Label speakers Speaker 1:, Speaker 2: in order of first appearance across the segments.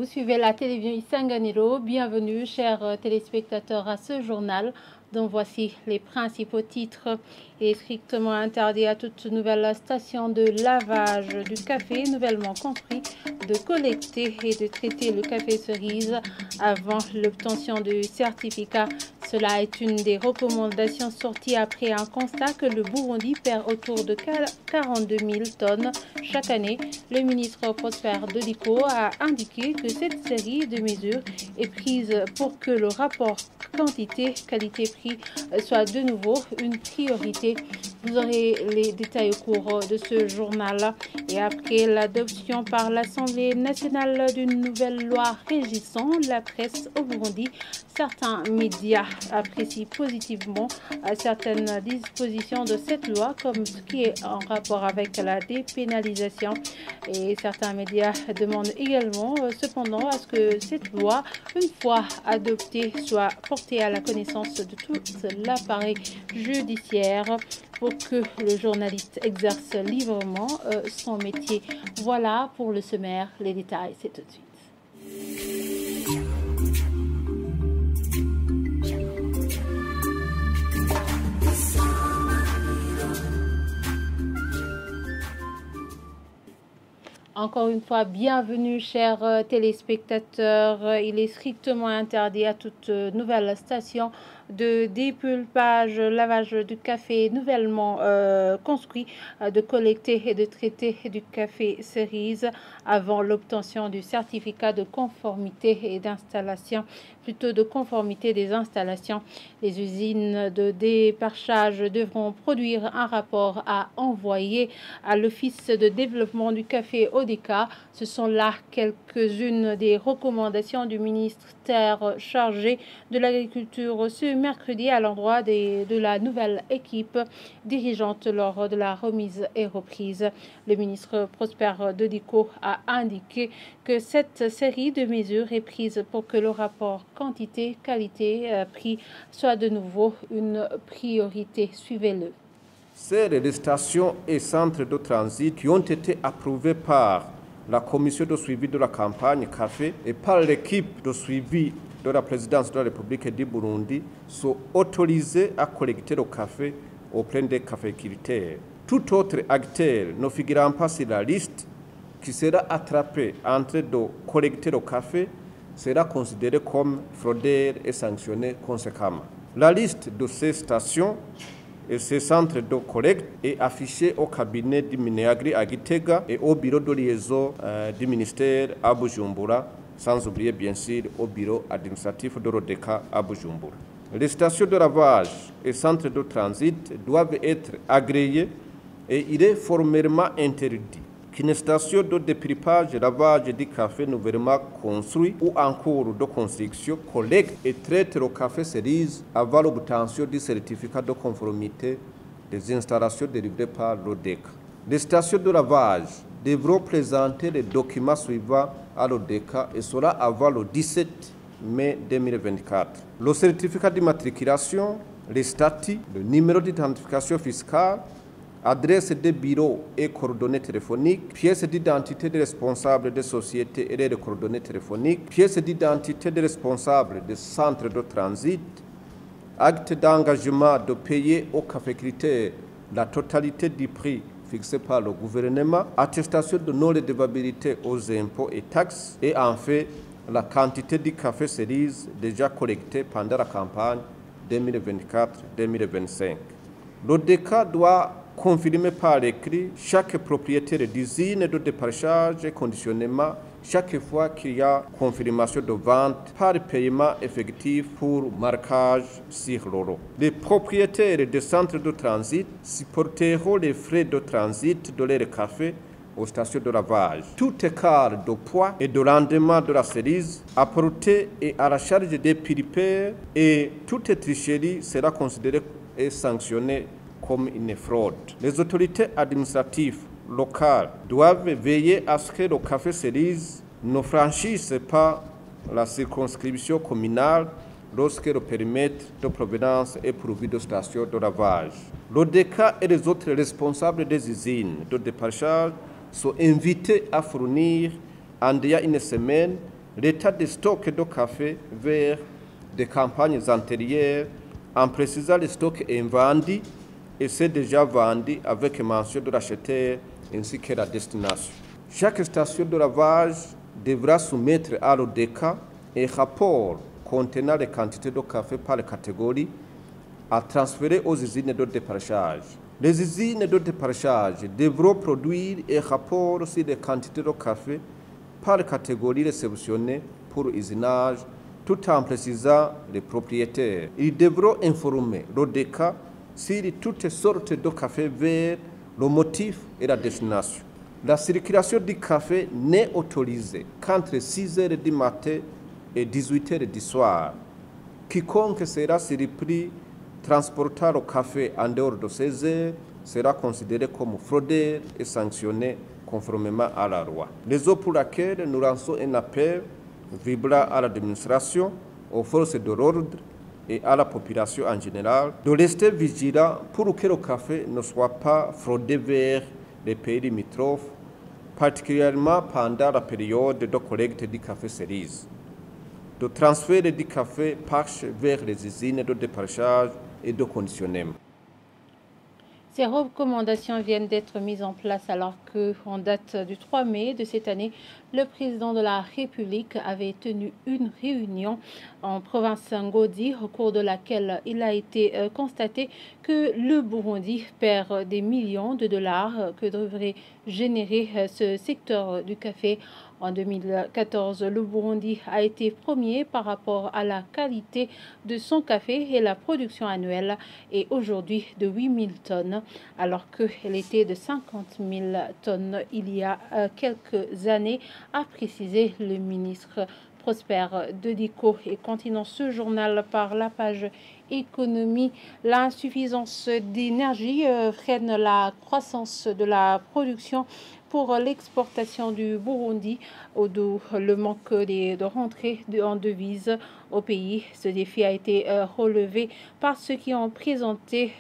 Speaker 1: Vous suivez la télévision Isanganiro. Bienvenue, chers téléspectateurs, à ce journal dont voici les principaux titres. Il est strictement interdit à toute nouvelle station de lavage du café nouvellement construit de collecter et de traiter le café cerise avant l'obtention du certificat. Cela est une des recommandations sorties après un constat que le Burundi perd autour de 42 000 tonnes chaque année. Le ministre Prosper Dodico a indiqué que cette série de mesures est prise pour que le rapport quantité-qualité-prix soit de nouveau une priorité. Vous aurez les détails au cours de ce journal. Et après l'adoption par l'Assemblée nationale d'une nouvelle loi régissant la presse au Burundi, certains médias apprécient positivement certaines dispositions de cette loi, comme ce qui est en rapport avec la dépénalisation. Et certains médias demandent également, cependant, à ce que cette loi, une fois adoptée, soit portée à la connaissance de tout l'appareil judiciaire pour que le journaliste exerce librement son métier. Voilà pour le sommaire. Les détails, c'est tout de suite. Encore une fois, bienvenue, chers téléspectateurs. Il est strictement interdit à toute nouvelle station de dépulpage, lavage du café nouvellement construit, de collecter et de traiter du café cerise avant l'obtention du certificat de conformité et d'installation, plutôt de conformité des installations. Les usines de déparchage devront produire un rapport à envoyer à l'Office de développement du café ODCA. Ce sont là quelques-unes des recommandations du ministère chargé de l'agriculture ce mercredi à l'endroit de la nouvelle équipe dirigeante lors de la remise et reprise. Le ministre Prosper Dodico a indiqué que cette série de mesures est prise pour que le rapport quantité-qualité-prix soit de nouveau une priorité. Suivez-le.
Speaker 2: C'est les stations et centres de transit qui ont été approuvés par la commission de suivi de la campagne café et par l'équipe de suivi de la présidence de la République du Burundi sont autorisés à collecter le café auprès des caféiculteurs. Tout autre acteur ne figurant pas sur la liste qui sera attrapé en train de collecter le café sera considéré comme fraudeur et sanctionné conséquemment. La liste de ces stations et ces centres de collecte est affichée au cabinet du Minagri à Gitega et au bureau de liaison du ministère à Bujumbura, sans oublier bien sûr au bureau administratif de l'ODCA à Bujumbura. Les stations de lavage et centres de transit doivent être agréées et il est formellement interdit qu'une station de dépulpage et lavage du café nouvellement construit ou en cours de construction collecte et traite le café cerise avant l'obtention du certificat de conformité des installations délivrées par l'ODCA. Les stations de lavage devront présenter les documents suivants à l'ODCA et cela avant le 17 mai 2024. Le certificat d'immatriculation, les statuts, le numéro d'identification fiscale, adresse des bureaux et coordonnées téléphoniques, pièces d'identité des responsables des sociétés et des coordonnées téléphoniques, pièces d'identité des responsables des centres de transit, acte d'engagement de payer aux caféiculteurs la totalité du prix fixé par le gouvernement, attestation de non-redevabilité aux impôts et taxes et en fait la quantité du café cerise déjà collecté pendant la campagne 2024-2025. L'ODCA doit confirmer par écrit chaque propriétaire d'usine de déparchage et conditionnement chaque fois qu'il y a confirmation de vente par paiement effectif pour marquage sur l'euro. Les propriétaires des centres de transit supporteront les frais de transit de leur café aux stations de lavage. Tout écart de poids et de rendement de la cerise apporté et à la charge des pulpeurs et toute tricherie sera considérée et sanctionnée comme une fraude. Les autorités administratives locales doivent veiller à ce que le café cerise ne franchisse pas la circonscription communale lorsque le périmètre de provenance est pourvu de stations de lavage. L'ODCA et les autres responsables des usines de déparchage sont invités à fournir en déjà une semaine l'état de stock de café vers des campagnes antérieures en précisant les stocks invendus et c'est déjà vendu avec mention de l'acheteur ainsi que la destination. Chaque station de lavage devra soumettre à l'ODECA un rapport contenant les quantités de café par catégorie à transférer aux usines de déparchage. Les usines de déparchage devront produire un rapport sur les quantités de café par catégorie réceptionnée pour usinage, tout en précisant les propriétaires. Ils devront informer l'ODECA sur toutes sortes de café vers le motif et la destination. La circulation du café n'est autorisée qu'entre 6 h du matin et 18 h du soir. Quiconque sera surpris transportant le café en dehors de 16 h sera considéré comme fraudeur et sanctionné conformément à la loi. Raison pour laquelle nous lançons un appel vibrant à l'administration, aux forces de l'ordre et à la population en général de rester vigilants pour que le café ne soit pas fraudé vers les pays limitrophes, particulièrement pendant la période de collecte du café cerise, de transfert du café parche vers les usines de déparchage et de conditionnement.
Speaker 1: Ces recommandations viennent d'être mises en place alors qu'en date du 3 mai de cette année, le président de la République avait tenu une réunion en province Ngodi au cours de laquelle il a été constaté que le Burundi perd des millions de dollars que devrait générer ce secteur du café. En 2014, le Burundi a été premier par rapport à la qualité de son café et la production annuelle est aujourd'hui de 8000 tonnes, alors qu'elle était de 50 000 tonnes il y a quelques années, a précisé le ministre Prosper Dodico. Et continuons ce journal par la page économie. L'insuffisance d'énergie freine la croissance de la production pour l'exportation du Burundi, d'où le manque de rentrée en devises au pays. Ce défi a été relevé par ceux qui ont représenté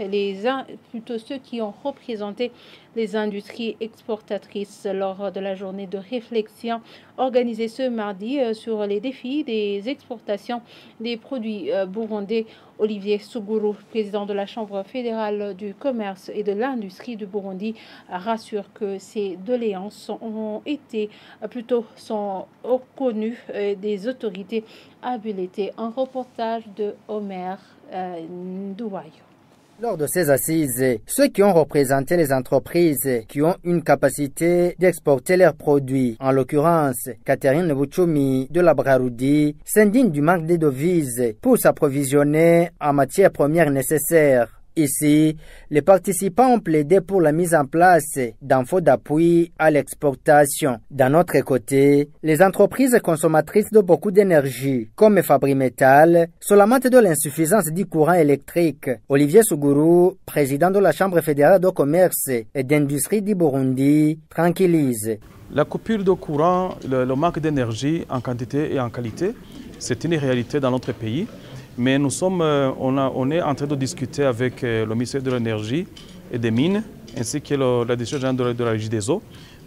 Speaker 1: les industries exportatrices lors de la journée de réflexion organisée ce mardi sur les défis des exportations des produits burundais. Olivier Sougourou, président de la Chambre fédérale du commerce et de l'industrie du Burundi, rassure que ces doléances sont connues des autorités habilitées. Un reportage de Omer Ndouayo.
Speaker 3: Lors de ces assises, ceux qui ont représenté les entreprises qui ont une capacité d'exporter leurs produits, en l'occurrence Catherine Bouchoumi de la Braroudi, s'indignent du manque de devises pour s'approvisionner en matières premières nécessaires. Ici, les participants ont plaidé pour la mise en place d'un fonds d'appui à l'exportation. D'un autre côté, les entreprises consommatrices de beaucoup d'énergie, comme Fabrimetal, se lamentent de l'insuffisance du courant électrique. Olivier Sougourou, président de la Chambre fédérale de commerce et d'industrie du Burundi, tranquillise.
Speaker 4: La coupure de courant, le manque d'énergie en quantité et en qualité, c'est une réalité dans notre pays. Mais on est en train de discuter avec le ministère de l'Énergie et des Mines, ainsi que la direction générale de la Régie des Eaux,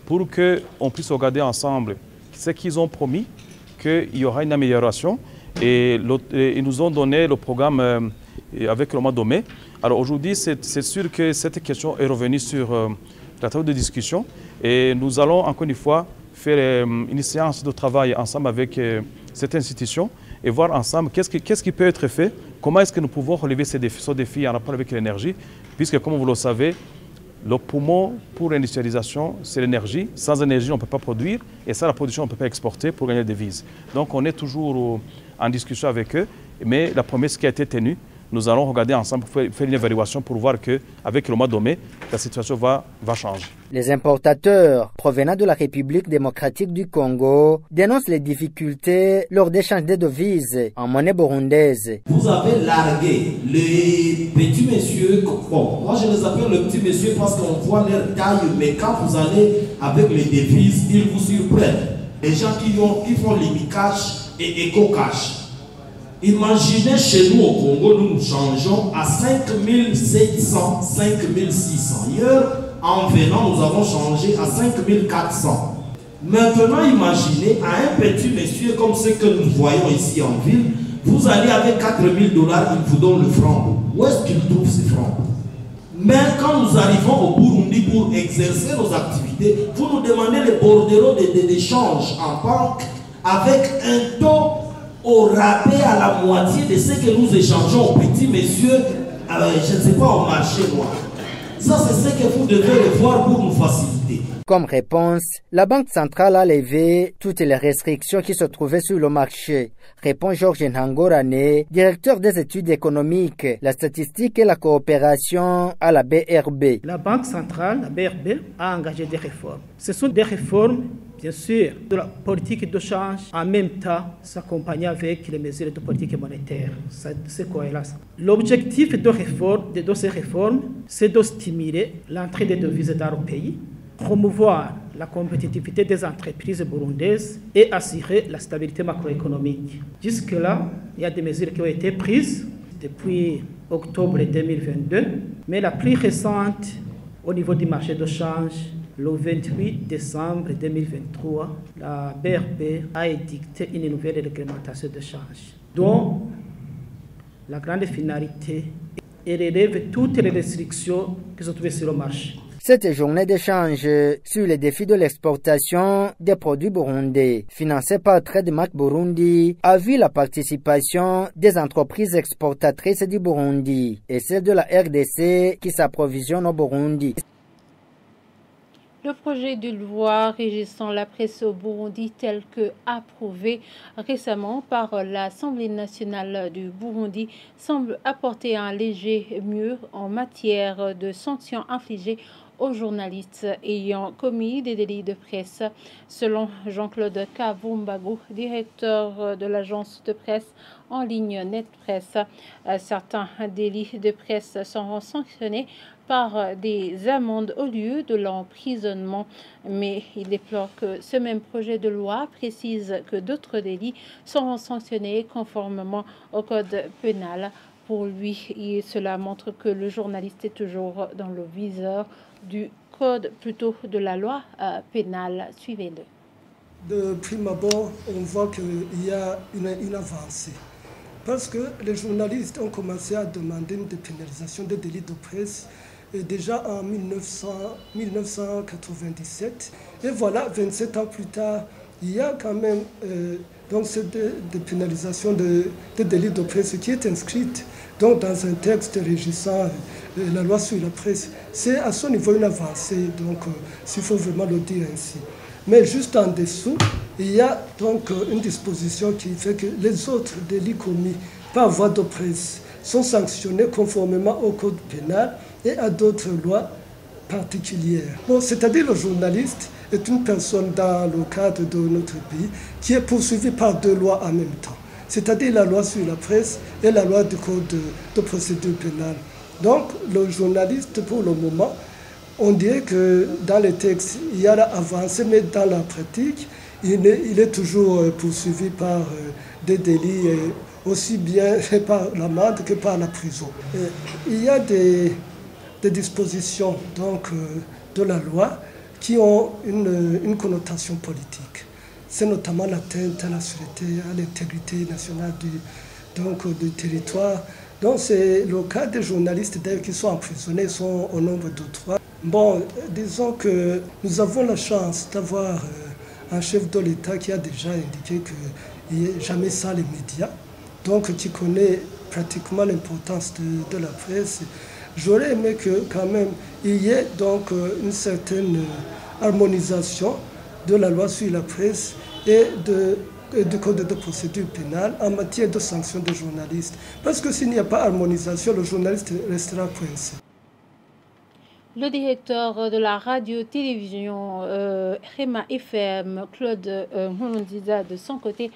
Speaker 4: pour qu'on puisse regarder ensemble ce qu'ils ont promis, qu'il y aura une amélioration. Et ils nous ont donné le programme avec le mois de mai. Alors aujourd'hui, c'est sûr que cette question est revenue sur la table de discussion. Et nous allons encore une fois faire une séance de travail ensemble avec cette institution et voir ensemble qu'est-ce qui peut être fait, comment est-ce que nous pouvons relever ce défi en rapport avec l'énergie, puisque comme vous le savez, le poumon pour l'industrialisation, c'est l'énergie. Sans énergie, on ne peut pas produire, et sans la production, on ne peut pas exporter pour gagner des devises. Donc on est toujours en discussion avec eux, mais la promesse qui a été tenue, nous allons regarder ensemble pour faire une évaluation pour voir qu'avec le mois de mai, la situation va changer.
Speaker 3: Les importateurs provenant de la République démocratique du Congo dénoncent les difficultés lors d'échanges de devises en monnaie burundaise.
Speaker 5: Vous avez largué les petits messieurs, bon, moi je les appelle les petits messieurs parce qu'on voit leur taille, mais quand vous allez avec les devises, ils vous surprennent. Les gens qui font l'imicash et éco-cash. Imaginez chez nous au Congo, nous changeons à 5700, 5600. Hier, en venant, nous avons changé à 5400. Maintenant, imaginez, à un petit monsieur comme ce que nous voyons ici en ville, vous allez avec 4 000 $, il vous donne le franc. Où est-ce qu'il trouve ces francs? Mais quand nous arrivons au Burundi pour exercer nos activités, vous nous demandez les bordereaux d'échange en banque avec un taux au rabais à la moitié de ce que nous échangeons au petit monsieur, je ne sais pas, au marché noir. Ça, c'est ce que vous devez le voir pour nous faciliter.
Speaker 3: Comme réponse, la Banque centrale a levé toutes les restrictions qui se trouvaient sur le marché, répond Georges Nhangorane, directeur des études économiques, la statistique et la coopération à la BRB.
Speaker 6: La Banque centrale, la BRB, a engagé des réformes. Ce sont des réformes, bien sûr, de la politique de change, en même temps s'accompagner avec les mesures de politique monétaire. C'est cohérent. L'objectif de ces réformes, c'est de stimuler l'entrée des devises dans le pays, promouvoir la compétitivité des entreprises burundaises et assurer la stabilité macroéconomique. Jusque-là, il y a des mesures qui ont été prises depuis octobre 2022, mais la plus récente au niveau du marché de change, le 28 décembre 2023, la BRB a édicté une nouvelle réglementation de change, dont la grande finalité est de relever toutes les restrictions qui se trouvaient sur le marché.
Speaker 3: Cette journée d'échange sur les défis de l'exportation des produits burundais, financée par Trademark Burundi, a vu la participation des entreprises exportatrices du Burundi et celle de la RDC qui s'approvisionnent au Burundi.
Speaker 1: Le projet de loi régissant la presse au Burundi tel que approuvé récemment par l'Assemblée nationale du Burundi semble apporter un léger mur en matière de sanctions infligées aux journalistes ayant commis des délits de presse. Selon Jean-Claude Kavumbagu, directeur de l'agence de presse en ligne NetPresse, certains délits de presse seront sanctionnés par des amendes au lieu de l'emprisonnement. Mais il déplore que ce même projet de loi précise que d'autres délits seront sanctionnés conformément au code pénal. Pour lui, cela montre que le journaliste est toujours dans le viseur du code, plutôt de la loi pénale. Suivez-le.
Speaker 7: De prime abord, on voit qu'il y a une avancée. Parce que les journalistes ont commencé à demander une dépénalisation des délits de presse déjà en 1997. Et voilà, 27 ans plus tard, il y a quand même donc cette dépénalisation des délits de presse qui est inscrite donc dans un texte régissant la loi sur la presse. C'est à ce niveau une avancée, donc s'il faut vraiment le dire ainsi. Mais juste en dessous, il y a donc une disposition qui fait que les autres délits commis par voie de presse sont sanctionnés conformément au code pénal et à d'autres lois particulières. Bon, c'est-à-dire le journaliste est une personne dans le cadre de notre pays qui est poursuivie par deux lois en même temps, c'est-à-dire la loi sur la presse et la loi du code de procédure pénale. Donc le journaliste, pour le moment, on dirait que dans les textes, il y a l'avancée, mais dans la pratique, il est toujours poursuivi par des délits, aussi bien par l'amende que par la prison. Il y a des dispositions donc, de la loi qui ont une connotation politique. C'est notamment l'atteinte à la sûreté, à l'intégrité nationale du territoire. Donc c'est le cas des journalistes d'ailleurs qui sont emprisonnés, ils sont au nombre de 3. Bon, disons que nous avons la chance d'avoir un chef de l'État qui a déjà indiqué qu'il n'est jamais sans les médias, donc qui connaît pratiquement l'importance de la presse. J'aurais aimé que quand même il y ait donc une certaine harmonisation de la loi sur la presse et du code de procédure pénale en matière de sanctions des journalistes. Parce que s'il n'y a pas harmonisation, le journaliste restera coincé.
Speaker 1: Le directeur de la radio-télévision Rema FM, Claude Nkurunziza, de son côté,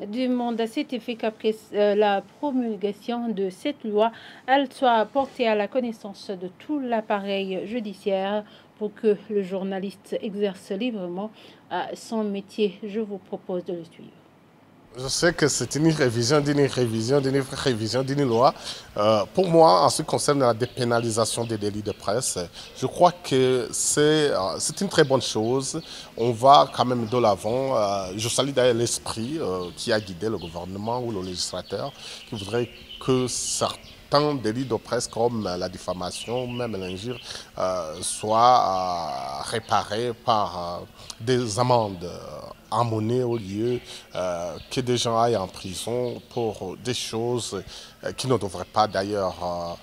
Speaker 1: demande à cet effet qu'après la promulgation de cette loi, elle soit portée à la connaissance de tout l'appareil judiciaire pour que le journaliste exerce librement son métier. Je vous propose de le suivre.
Speaker 8: Je sais que c'est une révision d'une loi. Pour moi, en ce qui concerne la dépénalisation des délits de presse, je crois que c'est une très bonne chose. On va quand même de l'avant. Je salue d'ailleurs l'esprit qui a guidé le gouvernement ou le législateur, qui voudrait que certains délits de presse comme la diffamation, même l'injure, soient réparés par des amendes en monnaie au lieu que des gens aillent en prison pour des choses qui ne devraient pas d'ailleurs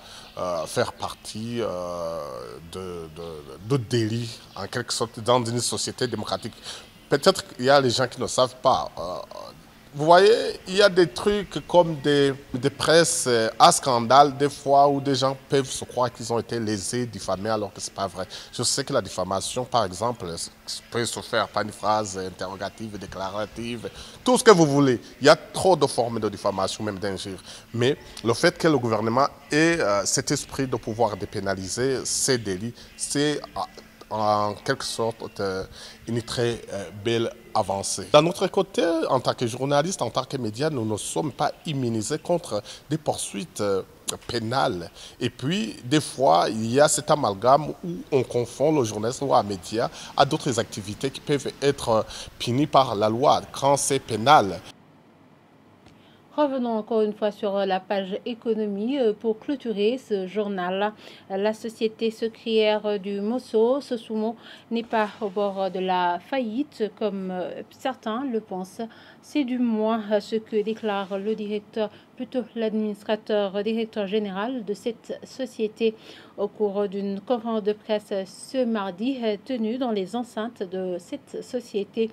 Speaker 8: faire partie de délits en quelque sorte dans une société démocratique. Peut-être qu'il y a les gens qui ne savent pas. Vous voyez, il y a des trucs comme des presses à scandale, des fois où des gens peuvent se croire qu'ils ont été lésés, diffamés, alors que ce n'est pas vrai. Je sais que la diffamation, par exemple, peut se faire par une phrase interrogative, déclarative, tout ce que vous voulez. Il y a trop de formes de diffamation, même d'injure. Mais le fait que le gouvernement ait cet esprit de pouvoir dépénaliser ces délits, c'est en quelque sorte une très belle avancée. D'un autre côté, en tant que journaliste, en tant que média, nous ne sommes pas immunisés contre des poursuites pénales. Et puis, des fois, il y a cet amalgame où on confond le journalisme ou un média à d'autres activités qui peuvent être punies par la loi quand c'est pénal.
Speaker 1: Revenons encore une fois sur la page économie pour clôturer ce journal. La société sucrière du Mosso, Sosumo, n'est pas au bord de la faillite comme certains le pensent. C'est du moins ce que déclare le directeur, plutôt l'administrateur directeur général de cette société au cours d'une conférence de presse ce mardi tenue dans les enceintes de cette société.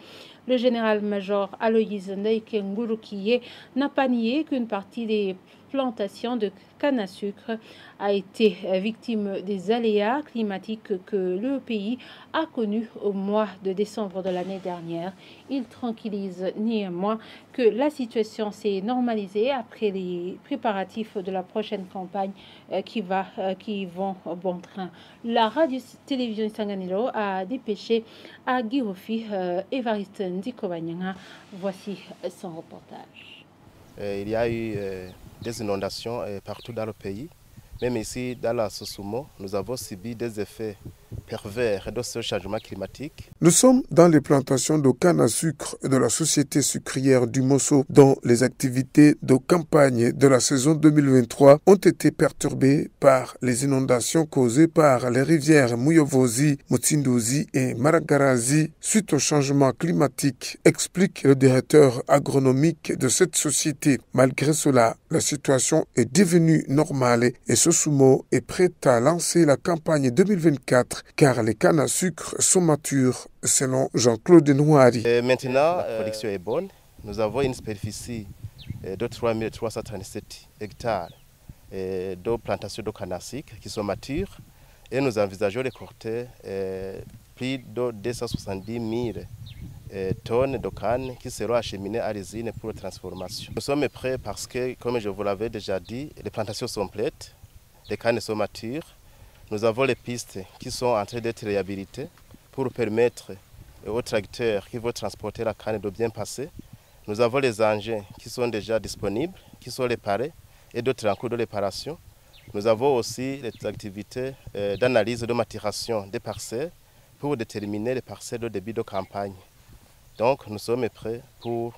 Speaker 1: Le général-major Aloïse Ndeikengurukiye n'a pas nié qu'une partie des plantations de canne à sucre a été victime des aléas climatiques que le pays a connus au mois de décembre de l'année dernière. Il tranquillise néanmoins que la situation s'est normalisée après les préparatifs de la prochaine campagne qui vont au bon train. La radio-télévision Sanganilo a dépêché à Girofi Évariste Ndikobanyanga. Voici son reportage.
Speaker 9: Il y a eu des inondations partout dans le pays. Même ici, dans la Sosumo, nous avons subi des effets pervers de ce changement climatique.
Speaker 10: Nous sommes dans les plantations de canne à sucre de la société sucrière du Mosso, dont les activités de campagne de la saison 2023 ont été perturbées par les inondations causées par les rivières Muyovozi, Mutsindozi et Maragarazi suite au changement climatique, explique le directeur agronomique de cette société. Malgré cela, la situation est devenue normale et Sosumo est prête à lancer la campagne 2024 car les cannes à sucre sont matures, selon Jean-Claude Noiry.
Speaker 9: Maintenant, la production est bonne. Nous avons une superficie de 3337 hectares de plantations de canne à sucre qui sont matures et nous envisageons de récolter plus de 270 000 tonnes de canne qui seront acheminées à l'usine pour la transformation. Nous sommes prêts parce que, comme je vous l'avais déjà dit, les plantations sont prêtes, les cannes sont matures. Nous avons les pistes qui sont en train d'être réhabilitées pour permettre aux tracteurs qui vont transporter la canne de bien passer. Nous avons les engins qui sont déjà disponibles, qui sont réparés et d'autres en cours de réparation. Nous avons aussi les activités d'analyse de maturation des parcelles pour déterminer les parcelles de début de campagne. Donc nous sommes prêts pour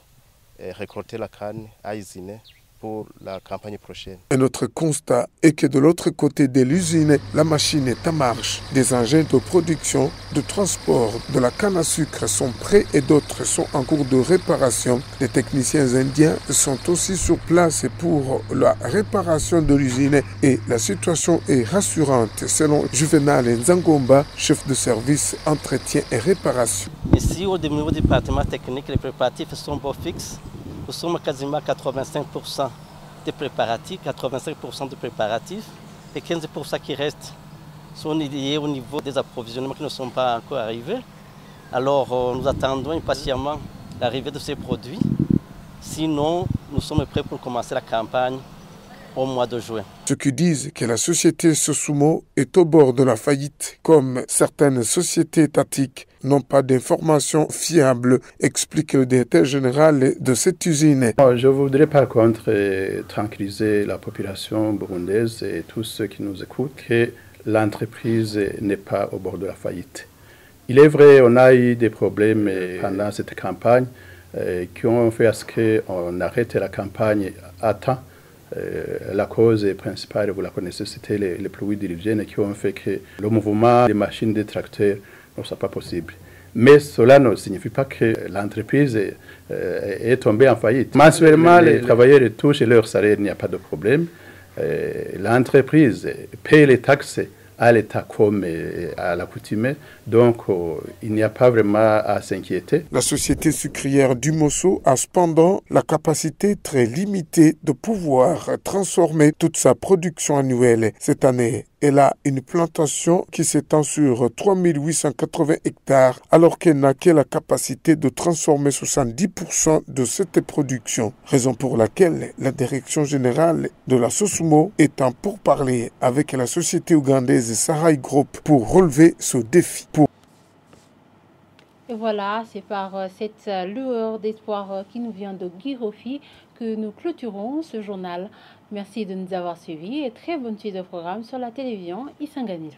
Speaker 9: récolter la canne à usiner pour la campagne prochaine.
Speaker 10: Un autre constat est que de l'autre côté de l'usine, la machine est en marche. Des engins de production, de transport de la canne à sucre sont prêts et d'autres sont en cours de réparation. Les techniciens indiens sont aussi sur place pour la réparation de l'usine et la situation est rassurante selon Juvenal Nzangomba, chef de service entretien et réparation.
Speaker 11: Ici, au niveau du département technique, les préparatifs sont beaux fixes. Nous sommes quasiment à 85% de préparatifs, et 15% qui restent sont liés au niveau des approvisionnements qui ne sont pas encore arrivés. Alors nous attendons impatiemment l'arrivée de ces produits. Sinon, nous sommes prêts pour commencer la campagne au mois de juin.
Speaker 10: Ceux qui disent que la société Sosumo est au bord de la faillite, comme certaines sociétés étatiques, n'ont pas d'informations fiables, explique le directeur général de cette usine.
Speaker 12: Je voudrais par contre tranquilliser la population burundaise et tous ceux qui nous écoutent que l'entreprise n'est pas au bord de la faillite. Il est vrai, on a eu des problèmes pendant cette campagne qui ont fait à ce qu'on arrête la campagne à temps. La cause principale, vous la connaissez, c'était les pluies diluviennes qui ont fait que le mouvement des machines, des tracteurs ne soit pas possible. Mais cela ne signifie pas que l'entreprise est tombée en faillite. Mensuellement, les travailleurs touchent leur salaire, il n'y a pas de problème. L'entreprise paie les taxes à l'État comme à l'accoutumée, donc il n'y a pas vraiment à s'inquiéter.
Speaker 10: La société sucrière du Mosso a cependant la capacité très limitée de pouvoir transformer toute sa production annuelle. Cette année, elle a une plantation qui s'étend sur 3880 hectares, alors qu'elle n'a que la capacité de transformer 70% de cette production. Raison pour laquelle la direction générale de la Sosumo est en pourparlers avec la société ougandaise Sarai Group pour relever ce défi.
Speaker 1: Et voilà, c'est par cette lueur d'espoir qui nous vient de Guy Rofi que nous clôturons ce journal. Merci de nous avoir suivis et très bonne suite de programme sur la télévision Isanganiro.